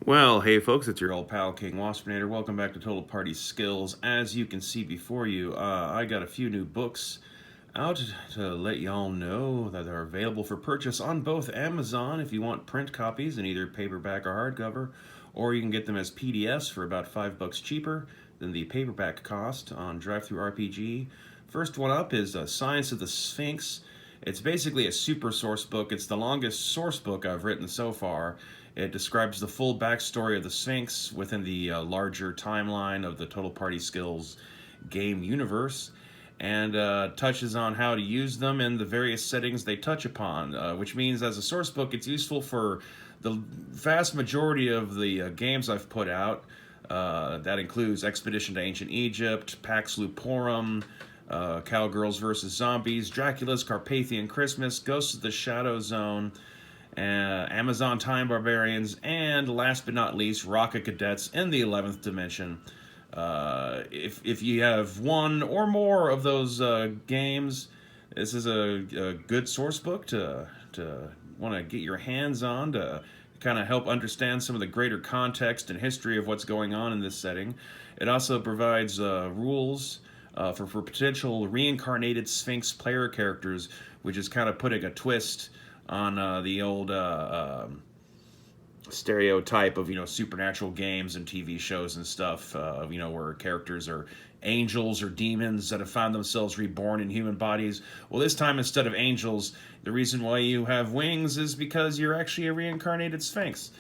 Well, hey folks, it's your old pal King Waspinator. Welcome back to Total Party Skills. As you can see before you, I got a few new books out to let y'all know that they're available for purchase on both Amazon if you want print copies in either paperback or hardcover, or you can get them as PDFs for about $5 cheaper than the paperback cost on DriveThruRPG. First one up is Science of the Sphinx. It's basically a super source book. It's the longest source book I've written so far. It describes the full backstory of the Sphinx within the larger timeline of the Total Party Skills game universe, and touches on how to use them in the various settings they touch upon, which means as a source book it's useful for the vast majority of the games I've put out. That includes Expedition to Ancient Egypt, Pax Luporum, Cowgirls vs. Zombies, Dracula's Carpathian Christmas, Ghosts of the Shadow Zone, Amazon Time Barbarians, and last but not least, Rocket Cadets in the 11th Dimension. If you have one or more of those games, this is a good source book to want to get your hands on to kind of help understand some of the greater context and history of what's going on in this setting. It also provides rules for potential reincarnated Sphinx player characters, which is kind of putting a twist on the old stereotype of, supernatural games and TV shows and stuff, where characters are angels or demons that have found themselves reborn in human bodies. Well, this time, instead of angels, the reason why you have wings is because you're actually a reincarnated Sphinx.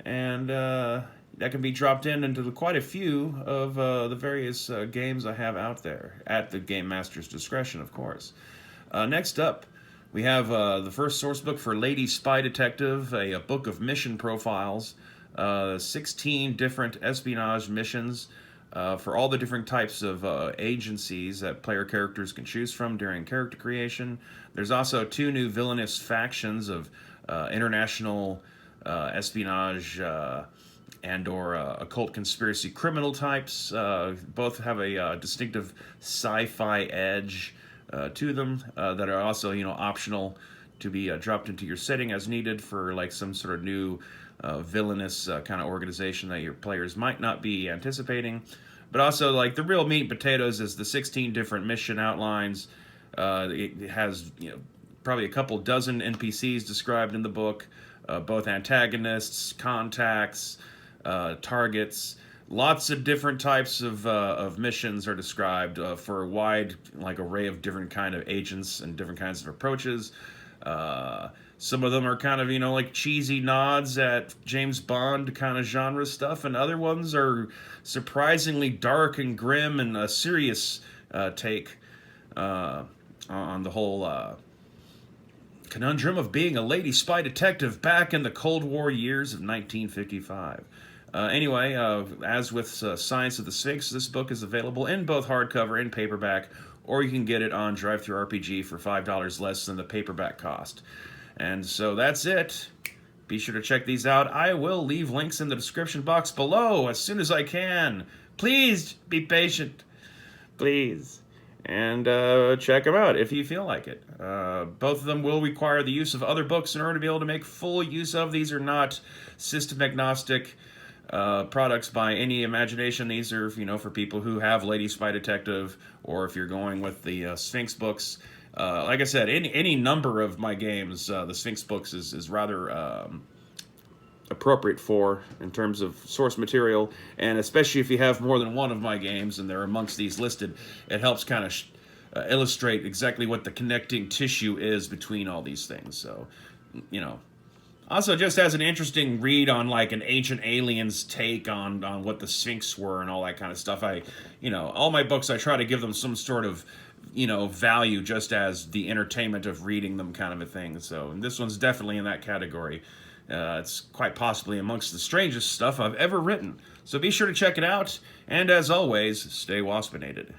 And that can be dropped into quite a few of the various games I have out there, at the Game Master's discretion, of course. Next up, we have the first source book for Lady Spy Detective, a book of mission profiles, 16 different espionage missions for all the different types of agencies that player characters can choose from during character creation. There's also 2 new villainous factions of international espionage and/or occult conspiracy criminal types. Both have a distinctive sci-fi edge to them that are also, optional to be dropped into your setting as needed for like some sort of new villainous kind of organization that your players might not be anticipating. But also, like, the real meat and potatoes is the 16 different mission outlines. It has, probably a couple dozen NPCs described in the book, both antagonists, contacts, targets. Lots of different types of missions are described for a wide array of different kind of agents and different kinds of approaches. Some of them are kind of, like cheesy nods at James Bond kind of genre stuff, and other ones are surprisingly dark and grim and a serious take on the whole conundrum of being a lady spy detective back in the Cold War years of 1955. Anyway, as with Science of the Sphinx, this book is available in both hardcover and paperback, or you can get it on DriveThruRPG for $5 less than the paperback cost. And so that's it. Be sure to check these out. I will leave links in the description box below as soon as I can. Please be patient. Please. And check them out if you feel like it. Both of them will require the use of other books in order to be able to make full use of. These are not system agnostic products by any imagination. These are, for people who have Lady Spy Detective, or if you're going with the Sphinx books. Like I said, any number of my games, the Sphinx books is rather appropriate for in terms of source material, and especially if you have more than one of my games and they're amongst these listed, it helps kind of illustrate exactly what the connecting tissue is between all these things. So, also, just as an interesting read on like an ancient alien's take on what the Sphinx were and all that kind of stuff, all my books, I try to give them some sort of, value just as the entertainment of reading them kind of a thing. So this one's definitely in that category. It's quite possibly amongst the strangest stuff I've ever written. So be sure to check it out. And as always, stay waspinated.